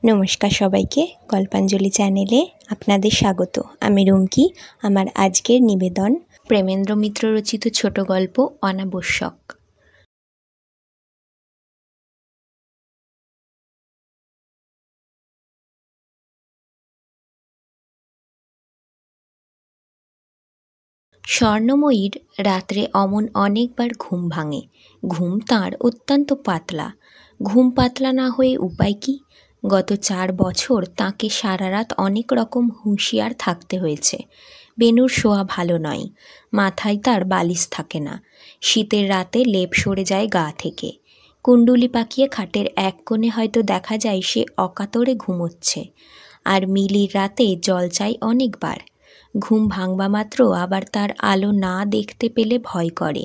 নমস্কার সবাইকে, গল্পাঞ্জলি চ্যানেলে আপনাদের স্বাগত। আমি রুমকি। আমার আজকের নিবেদন প্রেমেন্দ্র মিত্র রচিত ছোট গল্প অনাবশ্যক। স্বর্ণময়ীর রাত্রে অমন অনেকবার ঘুম ভাঙে। ঘুম তাঁর অত্যন্ত পাতলা। ঘুম পাতলা না হয়ে উপায় কি? গত 4 বছর তাঁকে সারা রাত অনেক রকম হুঁশিয়ার থাকতে হয়েছে। বেনুর শোয়া ভালো নয়, মাথায় তার বালিশ থাকে না, শীতের রাতে লেপ সরে যায় গা থেকে। কুণ্ডুলি পাকিয়ে খাটের এক কোণে হয়তো দেখা যায় সে অকাতরে ঘুমোচ্ছে। আর মিলির রাতে জল চাই অনেকবার। ঘুম ভাঙবা মাত্র আবার তার আলো না দেখতে পেলে ভয় করে,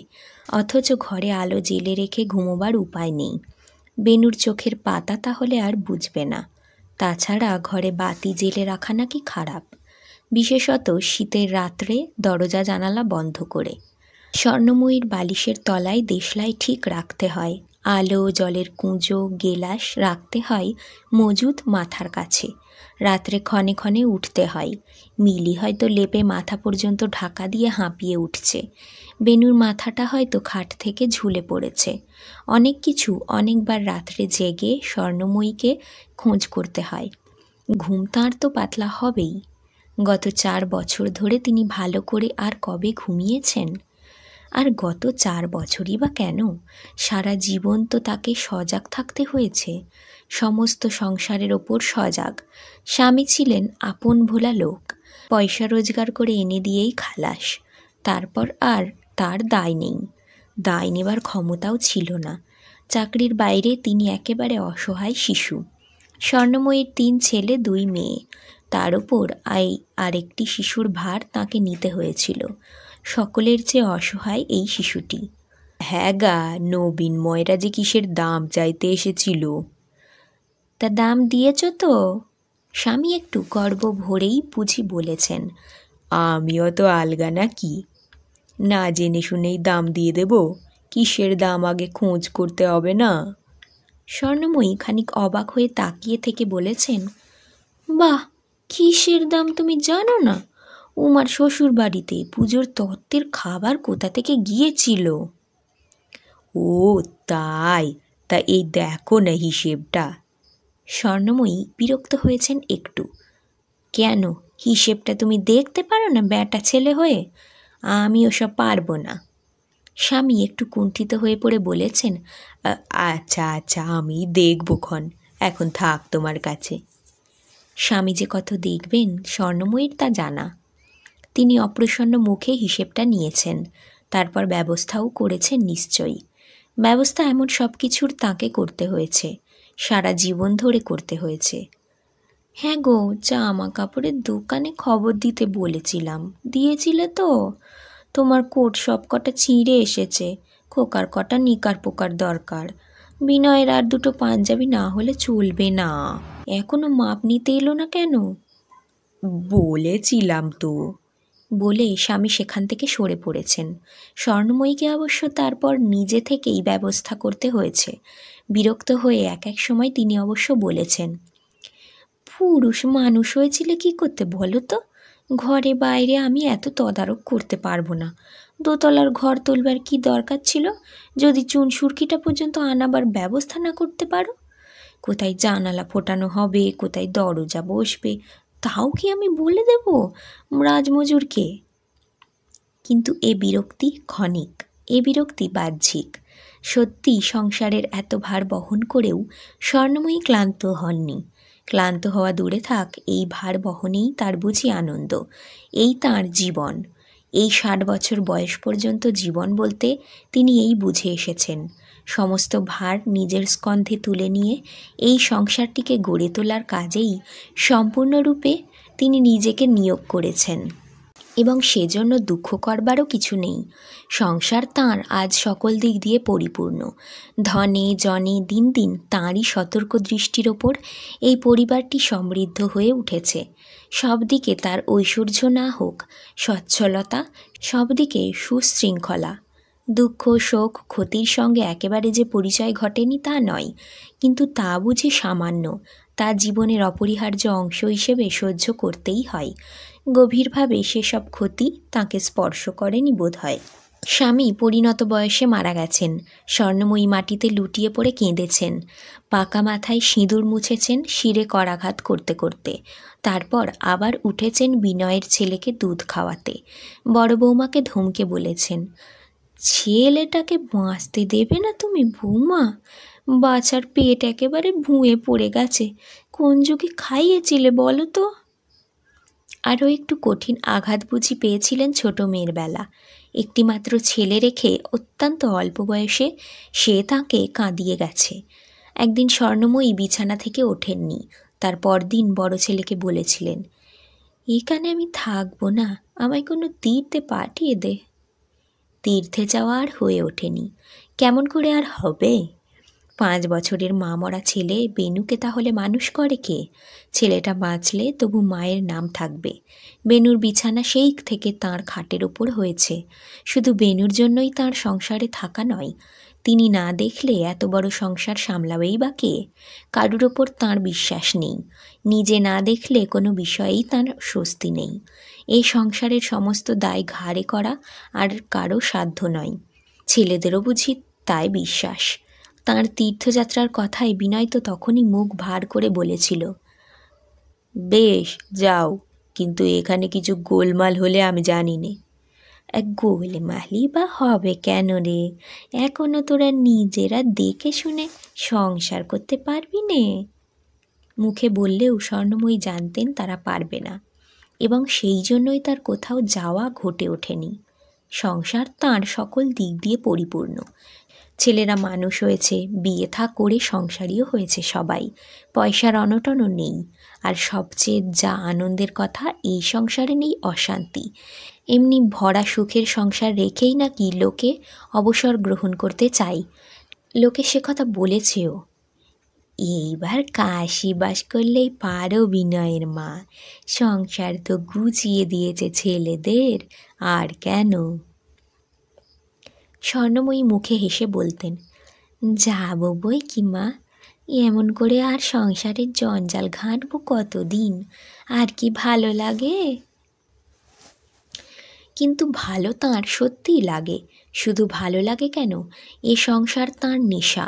অথচ ঘরে আলো জ্বেলে রেখে ঘুমোবার উপায় নেই। বেনুর চোখের পাতা তাহলে আর বুঝবে না। তাছাড়া ঘরে বাতি জ্বেলে রাখা নাকি খারাপ, বিশেষত শীতের রাত্রে দরজা জানালা বন্ধ করে। স্বর্ণময়ীর বালিশের তলায় দেশলাই ঠিক রাখতে হয়, আলো জলের কুঁজো গেলাস রাখতে হয় মজুদ মাথার কাছে। রাত্রে ক্ষণে ক্ষণে উঠতে হয়। মিলি হয়তো লেপে মাথা পর্যন্ত ঢাকা দিয়ে হাঁপিয়ে উঠছে। বেনুর মাথাটা হয়তো খাট থেকে ঝুলে পড়েছে। অনেক কিছু অনেকবার রাত্রে জেগে স্বর্ণময়ীকে খোঁজ করতে হয়। ঘুম তাঁর তো পাতলা হবেই। গত 4 বছর ধরে তিনি ভালো করে আর কবে ঘুমিয়েছেন? আর গত 4 বছরই বা কেন? সারা জীবন তো তাকে সজাগ থাকতে হয়েছে, সমস্ত সংসারের ওপর সজাগ। স্বামী ছিলেন আপন ভোলা লোক, পয়সা রোজগার করে এনে দিয়েই খালাস। তারপর আর তার দায় নেই, দায় নেবার ক্ষমতাও ছিল না। চাকরির বাইরে তিনি একেবারে অসহায় শিশু। স্বর্ণময়ীর 3 ছেলে 2 মেয়ে, তার ওপর আরেকটি শিশুর ভার তাকে নিতে হয়েছিল। সকলের চেয়ে অসহায় এই শিশুটি। হ্যাঁ গা, নবীন ময়রা যে কিসের দাম চাইতে এসেছিল। তা দাম দিয়েছ তো? স্বামী একটু গর্ব ভরেই বুঝি বলেছেন। আমিও তো আলগা নাকি, না জেনে শুনেই দাম দিয়ে দেব? কিসের দাম আগে খোঁজ করতে হবে না? স্বর্ণময়ী খানিক অবাক হয়ে তাকিয়ে থেকে বলেছেন, বাহ, কিসের দাম তুমি জানো না? উমার শ্বশুর বাড়িতে পুজোর তত্ত্বের খাবার কোথা থেকে গিয়েছিল। ও তাই? তা এই দেখো না হিসেবটা। স্বর্ণময়ী বিরক্ত হয়েছেন একটু। কেন, হিসেবটা তুমি দেখতে পারো না বেটা ছেলে হয়ে? আমি ওসব পারবো না। স্বামী একটু কুণ্ঠিত হয়ে পড়ে বলেছেন, আচ্ছা আচ্ছা, আমি দেখব ক্ষণ, এখন থাক তোমার কাছে। স্বামী যে কত দেখবেন স্বর্ণময়ীর তা জানা। তিনি অপ্রসন্ন মুখে হিসেবটা নিয়েছেন, তারপর ব্যবস্থাও করেছেন নিশ্চয়ই। ব্যবস্থা এমন সব কিছুর তাঁকে করতে হয়েছে, সারা জীবন ধরে করতে হয়েছে। হ্যাঁ গো, জামা কাপড়ের দোকানে খবর দিতে বলেছিলাম, দিয়েছিলে তো? তোমার কোট সব কটা ছিঁড়ে এসেছে, খোকার কটা নিকার পোকার দরকার। বিনয়ের আর 2টো পাঞ্জাবি না হলে চলবে না। এখনো মাপ নিতে এলো না কেন? বলেছিলাম তো, বলে স্বামী সেখান থেকে সরে পড়েছেন। স্বর্ণময়ীকে অবশ্য তারপর নিজে থেকেই ব্যবস্থা করতে হয়েছে। বিরক্ত হয়ে এক এক সময় তিনি অবশ্য বলেছেন, পুরুষ মানুষ হয়েছিলে কি করতে বলো তো? ঘরে বাইরে আমি এত তদারক করতে পারবো না। 2তলার ঘর তোলবার কি দরকার ছিল, যদি চুন সুরকিটা পর্যন্ত আনাবার ব্যবস্থা না করতে পারো? কোথায় জানালা ফোটানো হবে, কোথায় দরজা বসবে, তাও কি আমি বলে দেব রাজমজুরকে? কিন্তু এ বিরক্তি ক্ষণিক, এ বিরক্তি বাহ্যিক। সত্যি সংসারের এত ভার বহন করেও স্বর্ণময়ী ক্লান্ত হননি। ক্লান্ত হওয়া দূরে থাক, এই ভার বহনেই তার বুঝি আনন্দ। এই তাঁর জীবন। এই 60 বছর বয়স পর্যন্ত জীবন বলতে তিনি এই বুঝে এসেছেন। সমস্ত ভার নিজের স্কন্ধে তুলে নিয়ে এই সংসারটিকে গড়ে তোলার কাজেই সম্পূর্ণরূপে তিনি নিজেকে নিয়োগ করেছেন, এবং সেজন্য দুঃখ করবারও কিছু নেই। সংসার তাঁর আজ সকল দিক দিয়ে পরিপূর্ণ। ধনে জনে দিন দিন তাঁরই সতর্ক দৃষ্টির ওপর এই পরিবারটি সমৃদ্ধ হয়ে উঠেছে। সব দিকে তার ঐশ্বর্য না হোক সচ্ছলতা, সব দিকে সুশৃঙ্খলা। দুঃখ শোক ক্ষতির সঙ্গে একেবারে যে পরিচয় ঘটেনি তা নয়, কিন্তু তা বুঝি সামান্য, তার জীবনের অপরিহার্য অংশ হিসেবে সহ্য করতেই হয়। গভীরভাবে সেসব ক্ষতি তাকে স্পর্শ করেনি বোধ হয়। স্বামী পরিণত বয়সে মারা গেছেন। স্বর্ণময়ী মাটিতে লুটিয়ে পড়ে কেঁদেছেন। পাকা মাথায় সিঁদুর মুছেছেন শিরে করাঘাত করতে করতে। তারপর আবার উঠেছেন বিনয়ের ছেলেকে দুধ খাওয়াতে। বড় বৌমাকে ধমকে বলেছেন, ছেলেটাকে বাঁচতে দেবে না তুমি বৌমা? বাচ্চার পেট একেবারে ভুঁয়ে পড়ে গেছে। কোন যুগে খাইয়েছিলে বলো তো? আরও একটু কঠিন আঘাত বুঝি পেয়েছিলেন ছোট মেয়ের বেলা। একটিমাত্র ছেলে রেখে অত্যন্ত অল্প বয়সে সে তাঁকে কাঁদিয়ে গেছে। একদিন স্বর্ণময়ী বিছানা থেকে ওঠেননি। তার পরদিন বড় ছেলেকে বলেছিলেন, এখানে আমি থাকবো না, আমায় কোনো তীর্থে পাঠিয়ে দে। তীর্থে যাওয়া আর হয়ে ওঠেনি। কেমন করে আর হবে? 5 বছরের মা মরা ছেলে বেনুকে তাহলে মানুষ করে কে? ছেলেটা বাঁচলে তবু মায়ের নাম থাকবে। বেনুর বিছানা সেই থেকে তাঁর খাটের ওপর হয়েছে। শুধু বেনুর জন্যই তাঁর সংসারে থাকা নয়, তিনি না দেখলে এত বড় সংসার সামলাবেই বা কে? কারুর ওপর তাঁর বিশ্বাস নেই। নিজে না দেখলে কোনো বিষয়েই তাঁর স্বস্তি নেই। এই সংসারের সমস্ত দায় ঘাড়ে করা আর কারো সাধ্য নয়। ছেলেদেরও বুঝি তাই বিশ্বাস। তাঁর তীর্থযাত্রার কথায় বিনয় তো তখনই মুখ ভার করে বলেছিল, বেশ যাও, কিন্তু এখানে কিছু গোলমাল হলে আমি জানি নে। গোলমালই বা হবে কেন রে? এখনো তোরা নিজেরা দেখে শুনে সংসার করতে পারবি নে? মুখে বললেও স্বর্ণময়ী জানতেন তারা পারবে না, এবং সেই জন্যই তার কোথাও যাওয়া ঘটে ওঠেনি। সংসার তাঁর সকল দিক দিয়ে পরিপূর্ণ। ছেলেরা মানুষ হয়েছে, বিয়ে থা করে সংসারীও হয়েছে সবাই। পয়সার অনটনও নেই। আর সবচেয়ে যা আনন্দের কথা, এই সংসারে নেই অশান্তি। এমনি ভরা সুখের সংসার রেখেই নাকি লোকে অবসর গ্রহণ করতে চাই। লোকে সে কথা বলেছেও। এইবার কাশি বাস করলেই পারো বিনয়ের মা, সংসার তো গুছিয়ে দিয়েছে ছেলেদের, আর কেন? স্বর্ণময়ী মুখে হেসে বলতেন, যাব বই কি মা, এমন করে আর সংসারের জঞ্জাল ঘাঁটবো কতদিন? আর কি ভালো লাগে? কিন্তু ভালো তাঁর সত্যিই লাগে। শুধু ভালো লাগে কেন, এ সংসার তাঁর নেশা।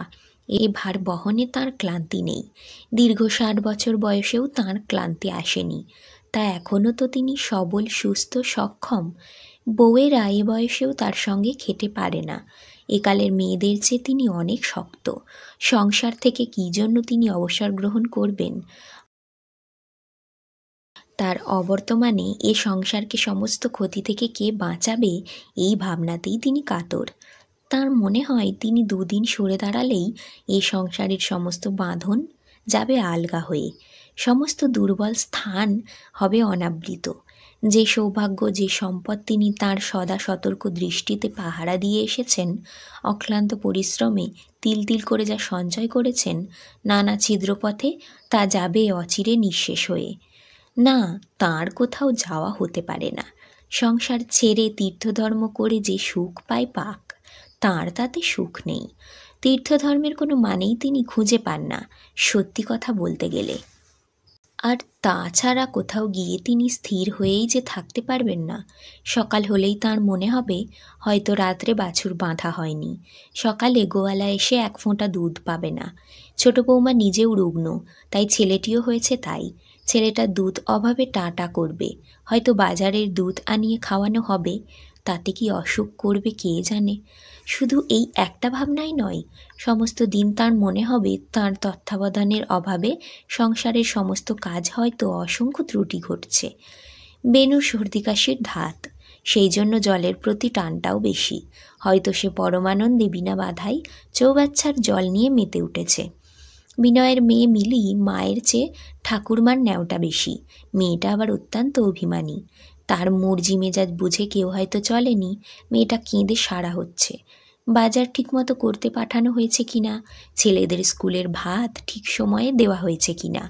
এ ভার বহনে তাঁর ক্লান্তি নেই। দীর্ঘ 60 বছর বয়সেও তাঁর ক্লান্তি আসেনি। তা এখনও তো তিনি সবল, সুস্থ, সক্ষম। বউয়েরা এ বয়সেও তার সঙ্গে খেতে পারে না। একালের মেয়েদের চেয়ে তিনি অনেক শক্ত। সংসার থেকে কী জন্য তিনি অবসর গ্রহণ করবেন? তার অবর্তমানে এ সংসারকে সমস্ত ক্ষতি থেকে কে বাঁচাবে, এই ভাবনাতেই তিনি কাতর। তার মনে হয় তিনি 2 দিন সরে দাঁড়ালেই এই সংসারের সমস্ত বাঁধন যাবে আলগা হয়ে, সমস্ত দুর্বল স্থান হবে অনাবৃত। যে সৌভাগ্য, যে সম্পদ তিনি তাঁর সদা সতর্ক দৃষ্টিতে পাহারা দিয়ে এসেছেন, অক্লান্ত পরিশ্রমে তিল তিল করে যা সঞ্চয় করেছেন নানা ছিদ্রপথে, তা যাবে অচিরে নিঃশেষ হয়ে। না, তাঁর কোথাও যাওয়া হতে পারে না। সংসার ছেড়ে তীর্থধর্ম করে যে সুখ পায় পাক, তাঁর তাতে সুখ নেই। তীর্থধর্মের কোনো মানেই তিনি খুঁজে পান না, সত্যি কথা বলতে গেলে। আর তাছাড়া কোথাও গিয়ে তিনি স্থির হয়েই যে থাকতে পারবেন না। সকাল হলেই তাঁর মনে হবে হয়তো রাত্রে বাছুর বাঁধা হয়নি। সকালে গোয়ালা এসে 1 ফোঁটা দুধ পাবে না। ছোট বৌমা নিজেও রুগ্ন, তাই ছেলেটিও হয়েছে তাই। ছেলেটা দুধ অভাবে টাটা করবে, হয়তো বাজারের দুধ আনিয়ে খাওয়ানো হবে। তাতে কি অসুখ করবে কে জানে। শুধু এই একটা ভাবনাই নয়, সমস্ত দিন তার মনে হবে তাঁর তত্ত্বাবধানের অভাবে সংসারের সমস্ত কাজ হয়তো অসংখ্য ত্রুটি ঘটছে। বেনুর সর্দি কাশির ধাত, সেই জন্য জলের প্রতি টানটাও বেশি। হয়তো সে পরমানন্দে বিনা বাধাই চৌবাচ্চার জল নিয়ে মেতে উঠেছে। বিনয়ের মেয়ে মিলি মায়ের চেয়ে ঠাকুরমার ন্যাওটা বেশি। মেয়েটা আবার অত্যন্ত অভিমানী। তার মর্জি মেজাজ বুঝে কেউ হয়তো চলেনি। মেয়েটা কেঁদে সারা হচ্ছে। বাজার ঠিকমতো করতে পাঠানো হয়েছে কিনা, ছেলেদের স্কুলের ভাত ঠিক সময়ে দেওয়া হয়েছে কিনা,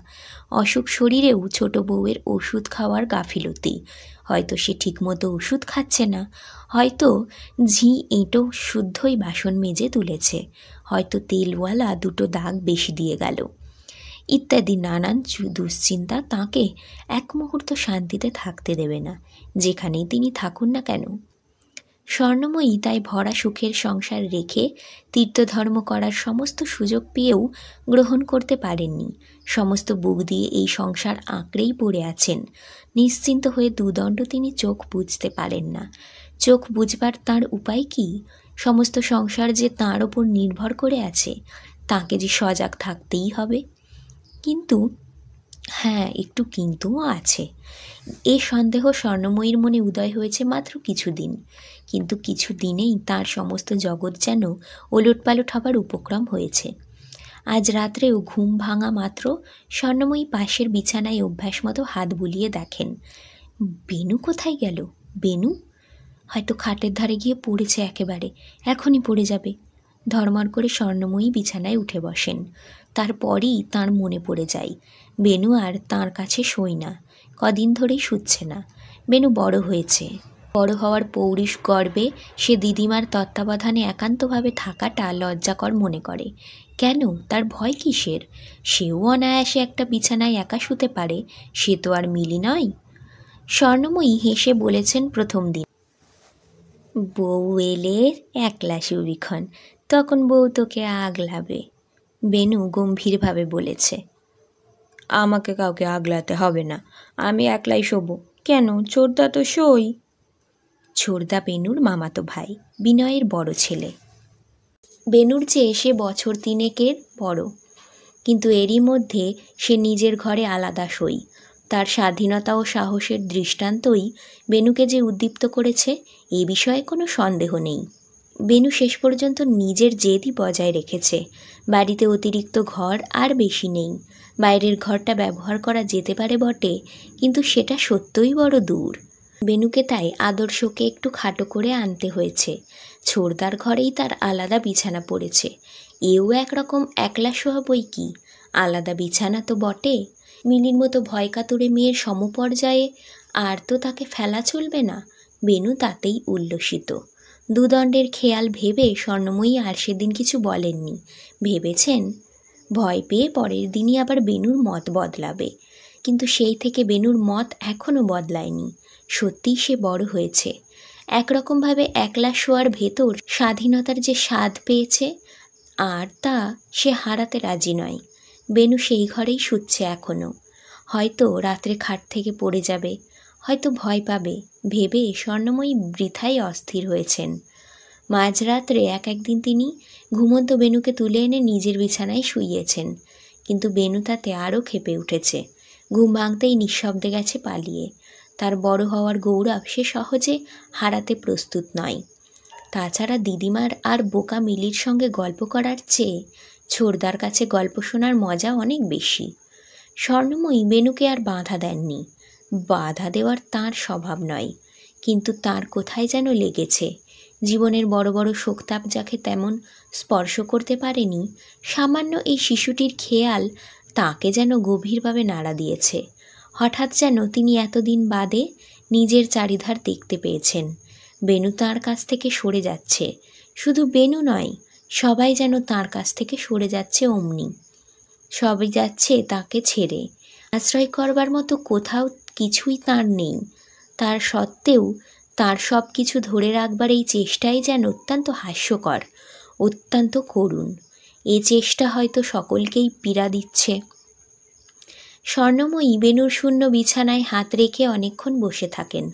অসুখ শরীরেও ছোট বউয়ের ওষুধ খাওয়ার গাফিলতি, হয়তো সে ঠিকমতো ওষুধ খাচ্ছে না, হয়তো ঝি এঁটো শুদ্ধই বাসন মেজে তুলেছে, হয়তো তেলওয়ালা 2টো দাগ বেশি দিয়ে গেল। ইত্যাদি নানান দুশ্চিন্তা তাঁকে এক মুহূর্ত শান্তিতে থাকতে দেবে না, যেখানেই তিনি থাকুন না কেন। স্বর্ণময়ী তাই ভরা সুখের সংসার রেখে তীর্থধর্ম করার সমস্ত সুযোগ পেয়েও গ্রহণ করতে পারেননি। সমস্ত বুক দিয়ে এই সংসার আঁকড়েই পড়ে আছেন। নিশ্চিন্ত হয়ে দুদণ্ড তিনি চোখ বুজতে পারেন না। চোখ বুঝবার তাঁর উপায় কি? সমস্ত সংসার যে তাঁর ওপর নির্ভর করে আছে, তাঁকে যে সজাগ থাকতেই হবে। কিন্তু হ্যাঁ, একটু কিন্তুও আছে। এ সন্দেহ স্বর্ণময়ীর মনে উদয় হয়েছে মাত্র কিছুদিন, কিন্তু কিছু দিনেই তার সমস্ত জগৎ যেন ওলটপালট হবার উপক্রম হয়েছে। আজ রাত্রেও ঘুম ভাঙা মাত্র স্বর্ণময়ী পাশের বিছানায় অভ্যাস মতো হাত বুলিয়ে দেখেন, বেনু কোথায় গেল? বেনু হয়তো খাটের ধারে গিয়ে পড়েছে, একেবারে এখনই পড়ে যাবে। ধর্মর করে স্বর্ণময়ী বিছানায় উঠে বসেন। তারপরই তাঁর মনে পড়ে যায় বেনু আর তাঁর কাছে শোয় না, কদিন ধরেই শুচ্ছে না। বেনু বড় হয়েছে, বড় হওয়ার পৌরুষ গর্বে সে দিদিমার তত্ত্বাবধানে একান্তভাবে থাকাটা লজ্জাকর মনে করে। কেন, তার ভয় কিসের? সেও অনায়াসে একটা বিছানায় একা শুতে পারে, সে তো আর মিলি নয়। স্বর্ণময়ী হেসে বলেছেন প্রথম দিন, বউ এলে একলা শুবিক্ষণ, তখন বউ তোকে আগলাবে। বেনু গম্ভীরভাবে বলেছে, আমাকে কাউকে আগলাতে হবে না, আমি একলাই শোবো। কেন, ছোটদা তো শোই। ছোটদা বেনুর মামাতো ভাই, বিনয়ের বড় ছেলে। বেনুর চেয়ে সে বছর 3 বড়, কিন্তু এরই মধ্যে সে নিজের ঘরে আলাদা শোয়। তার স্বাধীনতা ও সাহসের দৃষ্টান্তই বেনুকে যে উদ্দীপ্ত করেছে, এ বিষয়ে কোনো সন্দেহ নেই। বেনু শেষ পর্যন্ত নিজের জেদই বজায় রেখেছে। বাড়িতে অতিরিক্ত ঘর আর বেশি নেই। বাইরের ঘরটা ব্যবহার করা যেতে পারে বটে, কিন্তু সেটা সত্যই বড় দূর। বেনুকে তাই আদর্শকে একটু খাটো করে আনতে হয়েছে। ছোড়দার ঘরেই তার আলাদা বিছানা পড়েছে। এও একরকম একলা শোয়া বই কি, আলাদা বিছানা তো বটে। মিলির মতো ভয় কাতুরে মেয়ের সমপর্যায়ে আর তো তাকে ফেলা চলবে না। বেনু তাতেই উল্লসিত। দুদণ্ডের খেয়াল ভেবে স্বর্ণময়ী আর সেদিন কিছু বলেননি। ভেবেছেন ভয় পেয়ে পরের দিনই আবার বেনুর মত বদলাবে, কিন্তু সেই থেকে বেনুর মত এখনও বদলায়নি। সত্যিই সে বড় হয়েছে। একরকমভাবে একলা শোয়ার ভেতর স্বাধীনতার যে স্বাদ পেয়েছে, আর তা সে হারাতে রাজি নয়। বেনু সেই ঘরেই শুচ্ছে এখনও। হয়তো রাত্রে খাট থেকে পড়ে যাবে, হয়তো ভয় পাবে ভেবে স্বর্ণময়ী বৃথাই অস্থির হয়েছেন। মাঝরাত্রে একদিন তিনি ঘুমন্ত বেনুকে তুলে এনে নিজের বিছানায় শুইয়েছেন, কিন্তু বেনু তাতে আরও ক্ষেপে উঠেছে। ঘুম ভাঙতেই নিঃশব্দে গেছে পালিয়ে। তার বড় হওয়ার গৌরব সে সহজে হারাতে প্রস্তুত নয়। তাছাড়া দিদিমার আর বোকা মিলির সঙ্গে গল্প করার চেয়ে ছোড়দার কাছে গল্প শোনার মজা অনেক বেশি। স্বর্ণময়ী বেনুকে আর বাধা দেননি। বাধা দেওয়ার তাঁর স্বভাব নয়, কিন্তু তার কোথায় যেন লেগেছে। জীবনের বড় বড় শোকতাপ যাকে তেমন স্পর্শ করতে পারেনি, সামান্য এই শিশুটির খেয়াল তাকে যেন গভীরভাবে নাড়া দিয়েছে। হঠাৎ যেন তিনি এতদিন বাদে নিজের চারিধার দেখতে পেয়েছেন। বেনু তাঁর কাছ থেকে সরে যাচ্ছে। শুধু বেনু নয়, সবাই যেন তাঁর কাছ থেকে সরে যাচ্ছে অমনি। সবাই যাচ্ছে তাকে ছেড়ে। আশ্রয় করবার মতো কোথাও কিছুই তাঁর নেই। তার সত্ত্বেও তার সব কিছু ধরে রাখবার এই চেষ্টাই যেন অত্যন্ত হাস্যকর, অত্যন্ত করুণ। এ চেষ্টা হয়তো সকলকেই পীড়া দিচ্ছে। স্বর্ণময়ী বেনুর শূন্য বিছানায় হাত রেখে অনেকক্ষণ বসে থাকেন।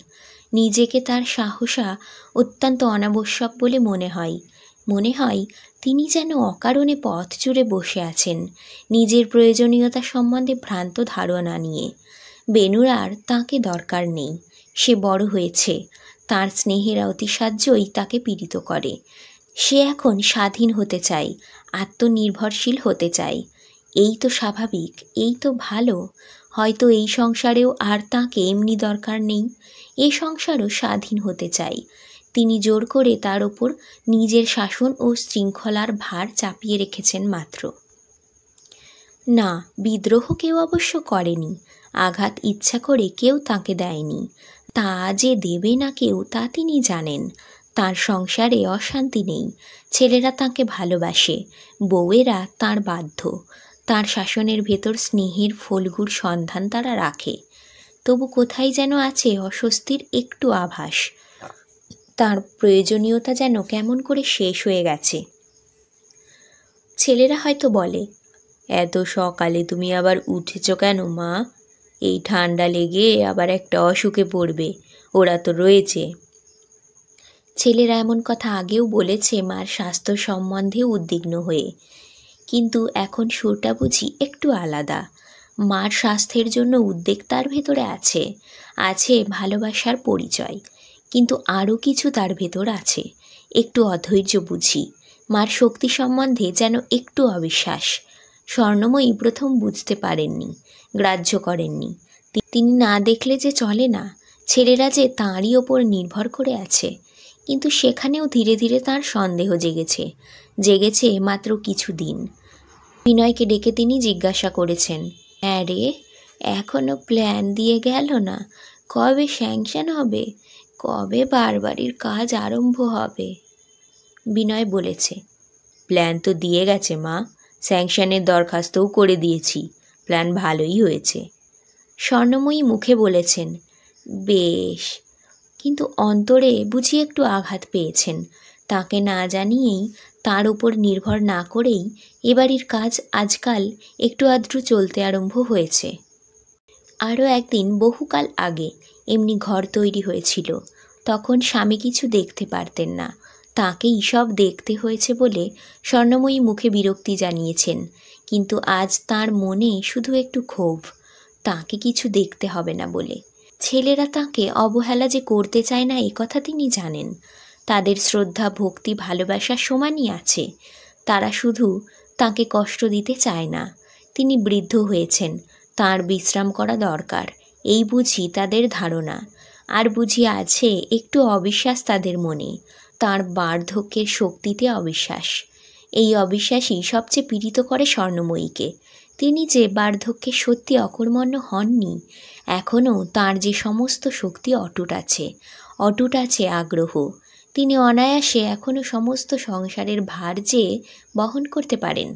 নিজেকে তার সাহসা অত্যন্ত অনাবশ্যক বলে মনে হয়। মনে হয় তিনি যেন অকারণে পথ জুড়ে বসে আছেন, নিজের প্রয়োজনীয়তা সম্বন্ধে ভ্রান্ত ধারণা নিয়ে। বেনুর আর তাঁকে দরকার নেই। সে বড় হয়েছে, তার স্নেহের অতিসাহ্যই তাকে পীড়িত করে। সে এখন স্বাধীন হতে চায়, আত্মনির্ভরশীল হতে চায়। এই তো স্বাভাবিক, এই তো ভালো। হয়তো এই সংসারেও আর তাঁকে এমনি দরকার নেই। এই সংসারও স্বাধীন হতে চায়। তিনি জোর করে তার ওপর নিজের শাসন ও শৃঙ্খলার ভার চাপিয়ে রেখেছেন মাত্র। না, বিদ্রোহ কেউ অবশ্য করেনি, আঘাত ইচ্ছা করে কেউ তাকে দেয়নি। তা যে দেবে না কেউ, তা তিনি জানেন। তার সংসারে অশান্তি নেই। ছেলেরা তাকে ভালোবাসে, বউয়েরা তাঁর বাধ্য। তার শাসনের ভেতর স্নেহের ফলগুর সন্ধান তারা রাখে, তবু কোথায় যেন আছে অস্বস্তির একটু আভাস। তার প্রয়োজনীয়তা যেন কেমন করে শেষ হয়ে গেছে। ছেলেরা হয়তো বলে, এত সকালে তুমি আবার উঠেছ কেন মা? এই ঠান্ডা লেগে আবার একটা অসুখে পড়বে, ওরা তো রয়েছে। ছেলেরা এমন কথা আগেও বলেছে মার স্বাস্থ্য সম্বন্ধে উদ্বিগ্ন হয়ে, কিন্তু এখন সুরটা বুঝি একটু আলাদা। মার স্বাস্থ্যের জন্য উদ্বেগ তার ভেতরে আছে, আছে ভালোবাসার পরিচয়, কিন্তু আরও কিছু তার ভেতর আছে। একটু অধৈর্য বুঝি, মার শক্তি সম্বন্ধে যেন একটু অবিশ্বাস। স্বর্ণময়ী প্রথম বুঝতে পারেননি, গ্রাহ্য করেননি। তিনি না দেখলে যে চলে না, ছেলেরা যে তাঁরই ওপর নির্ভর করে আছে। কিন্তু সেখানেও ধীরে ধীরে তার সন্দেহ জেগেছে মাত্র কিছু দিন। বিনয়কে ডেকে তিনি জিজ্ঞাসা করেছেন, হ্যাঁ রে, এখনো প্ল্যান দিয়ে গেল না? কবে স্যাংশন হবে? কবে বাড়ির কাজ আরম্ভ হবে? বিনয় বলেছে, প্ল্যান তো দিয়ে গেছে মা, স্যাংশনের দরখাস্তও করে দিয়েছি, প্ল্যান ভালোই হয়েছে। স্বর্ণময়ী মুখে বলেছেন, বেশ, কিন্তু অন্তরে বুঝি একটু আঘাত পেয়েছেন। তাকে না জানিয়েই, তার উপর নির্ভর না করেই এবাড়ির কাজ আজকাল একটু আধটু চলতে আরম্ভ হয়েছে। আরও একদিন বহুকাল আগে এমনি ঘর তৈরি হয়েছিল। তখন স্বামী কিছু দেখতে পারতেন না, তাকেই সব দেখতে হয়েছে বলে স্বর্ণময়ী মুখে বিরক্তি জানিয়েছেন। কিন্তু আজ তার মনে শুধু একটু ক্ষোভ, তাকে কিছু দেখতে হবে না বলে। ছেলেরা তাকে অবহেলা যে করতে চায় না, কথা তিনি জানেন। তাদের শ্রদ্ধা, ভক্তি, ভালোবাসা সমানই আছে। তারা শুধু তাকে কষ্ট দিতে চায় না। তিনি বৃদ্ধ হয়েছেন, তার বিশ্রাম করা দরকার, এই বুঝি তাদের ধারণা। আর বুঝি আছে একটু অবিশ্বাস তাদের মনে, তার বার্ধক্যের শক্তিতে অবিশ্বাস। এই অবিশ্বাসই সবচেয়ে পীড়িত করে স্বর্ণময়ীকে। তিনি যে বার্ধক্যে সত্যি অকর্মণ্য হননি, এখনও তার যে সমস্ত শক্তি অটুট আছে আগ্রহ। তিনি অনায়াসে এখনও সমস্ত সংসারের ভার যে বহন করতে পারেন।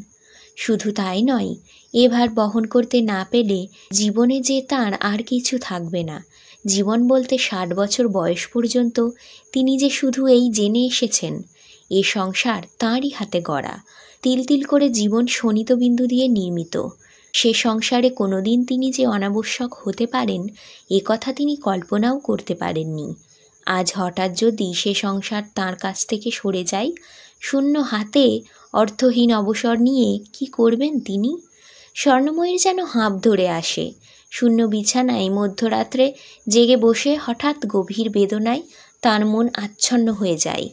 শুধু তাই নয়, এ ভার বহন করতে না পেলে জীবনে যে তাঁর আর কিছু থাকবে না। জীবন বলতে 60 বছর বয়স পর্যন্ত তিনি যে শুধু এই জেনে এসেছেন, এ সংসার তাঁরই হাতে গড়া, তিল তিল করে জীবন শোণিতবিন্দু দিয়ে নির্মিত। সে সংসারে কোনোদিন তিনি যে অনাবশ্যক হতে পারেন, এ কথা তিনি কল্পনাও করতে পারেননি। আজ হঠাৎ যদি সে সংসার তাঁর কাছ থেকে সরে যায়, শূন্য হাতে অর্থহীন অবসর নিয়ে কি করবেন তিনি? স্বর্ণময়ীর যেন হাঁপ ধরে আসে। শূন্য বিছানায় মধ্যরাত্রে জেগে বসে হঠাৎ গভীর বেদনায় তার মন আচ্ছন্ন হয়ে যায়।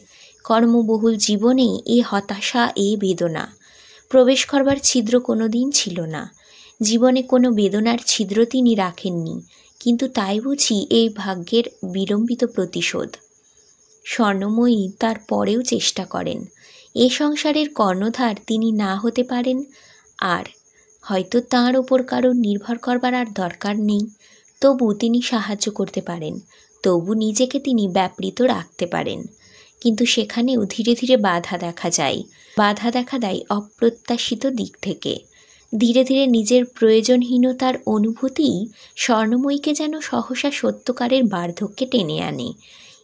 কর্মবহুল জীবনে এ হতাশা, এ বেদনা প্রবেশ করবার ছিদ্র কোনো দিন ছিল না। জীবনে কোনো বেদনার ছিদ্র তিনি রাখেননি, কিন্তু তাই বুঝি এই ভাগ্যের বিলম্বিত প্রতিশোধ। স্বর্ণময়ী তার পরেও চেষ্টা করেন। এ সংসারের কর্ণধার তিনি না হতে পারেন, আর হয়তো তাঁর ওপর কারো নির্ভর করবার আর দরকার নেই, তবু তিনি সাহায্য করতে পারেন, তবু নিজেকে তিনি ব্যাপৃত রাখতে পারেন। কিন্তু সেখানেও ধীরে ধীরে বাধা দেখা দেয় অপ্রত্যাশিত দিক থেকে। ধীরে ধীরে নিজের প্রয়োজনহীনতার অনুভূতিই স্বর্ণময়ীকে যেন সহসা সত্যকারের বার্ধক্যে টেনে আনে।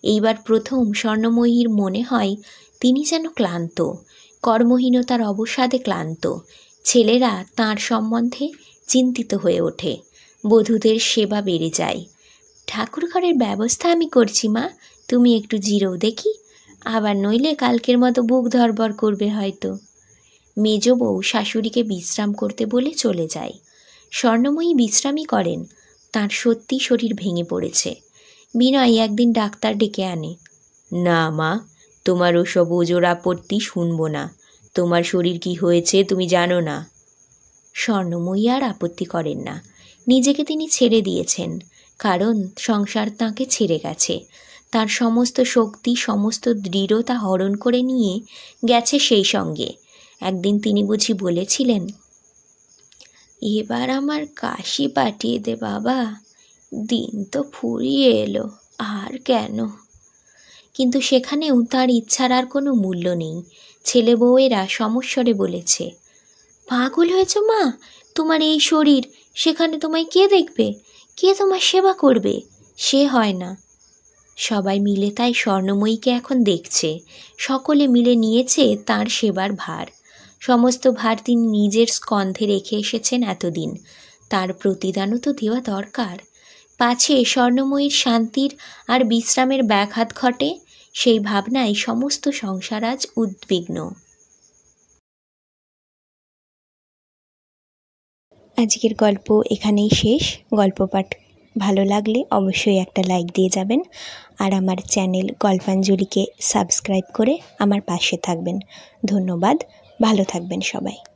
এইবার প্রথম স্বর্ণময়ীর মনে হয় তিনি যেন ক্লান্ত, কর্মহীনতার অবসাদে ক্লান্ত। ছেলেরা তাঁর সম্বন্ধে চিন্তিত হয়ে ওঠে, বধূদের সেবা বেড়ে যায়। ঠাকুর ঘরের ব্যবস্থা আমি করছি মা, তুমি একটু জিরোও দেখি, আবার নইলে কালকের মতো বুক ধরবর করবে হয়তো। মেজ বউ শাশুড়িকে বিশ্রাম করতে বলে চলে যায়। স্বর্ণময়ী বিশ্রামই করেন, তার সত্যি শরীর ভেঙে পড়েছে। বিনয় একদিন ডাক্তার ডেকে আনে। না মা, তোমার ওসব ওজোর আপত্তি শুনবো না। তোমার শরীর কি হয়েছে তুমি জানো না। স্বর্ণময়ী আর আপত্তি করেন না। নিজেকে তিনি ছেড়ে দিয়েছেন, কারণ সংসার তাঁকে ছেড়ে গেছে। তার সমস্ত শক্তি, সমস্ত দৃঢ়তা হরণ করে নিয়ে গেছে সেই সঙ্গে। একদিন তিনি বুঝি বলেছিলেন, এবার আমার কাশি পাঠিয়ে দে বাবা, দিন তো ফুরিয়ে এলো, আর কেন? কিন্তু সেখানেও তার ইচ্ছার আর কোনো মূল্য নেই। ছেলে বউয়েরা সমস্বরে বলেছে, পাগল হয়েছ মা? তোমার এই শরীর, সেখানে তোমায় কে দেখবে? কে তোমার সেবা করবে? সে হয় না। সবাই মিলে তাই স্বর্ণময়ীকে এখন দেখছে। সকলে মিলে নিয়েছে তার সেবার ভার। সমস্ত ভার তিনি নিজের স্কন্ধে রেখে এসেছেন এতদিন। তার প্রতিদানও তো দেওয়া দরকার, পাছে স্বর্ণময়ীর শান্তির আর বিশ্রামের ব্যাঘাত ঘটে, সেই ভাবনায় সমস্ত সংসার আজ উদ্বিগ্ন। আজকের গল্প এখানেই শেষ। গল্প পাঠ ভালো লাগলে অবশ্যই একটা লাইক দিয়ে যাবেন, আর আমার চ্যানেল গল্পাঞ্জলিকে সাবস্ক্রাইব করে আমার পাশে থাকবেন। ধন্যবাদ। ভালো থাকবেন সবাই।